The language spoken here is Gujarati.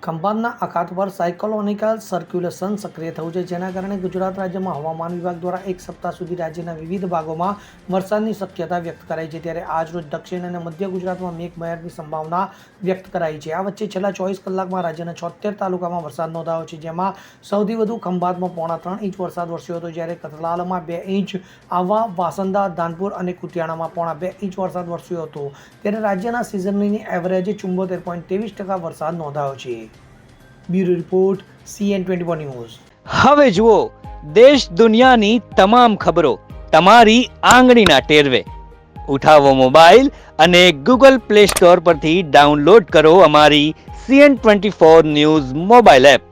ખંભાતના અખાત પર સાયક્લોનિકલ સર્ક્યુલેશન સક્રિય થયું છે, જેના કારણે ગુજરાત રાજ્યમાં હવામાન વિભાગ દ્વારા એક સપ્તાહ સુધી રાજ્યના વિવિધ ભાગોમાં વરસાદની શક્યતા વ્યક્ત કરાઈ છે. ત્યારે આજરોજ દક્ષિણ અને મધ્ય ગુજરાતમાં મેઘમહેરની સંભાવના વ્યક્ત કરાઈ છે. આ વચ્ચે છેલ્લા 24 કલાકમાં રાજ્યના 76 તાલુકામાં વરસાદ નોંધાયો છે, જેમાં સૌથી વધુ ખંભાતમાં 3.5 ઇંચ વરસાદ વરસ્યો હતો, જ્યારે કતલાલમાં 2 ઇંચ, આહવા, વાસંદા, ધાનપુર અને કુતિયાણામાં 2.5 ઇંચ વરસાદ વરસ્યો હતો. ત્યારે રાજ્યના સિઝનની એવરેજ 74.23% વરસાદ નોંધાયો છે. Bureau report CN24 news. હવે જુઓ દેશ દુનિયાની તમામ ખબરો તમારી આંગળીના ટેરવે. ઉઠાવો મોબાઈલ અને Google Play Store પરથી ડાઉનલોડ કરો અમારી CN24 ન્યૂઝ મોબાઈલ એપ.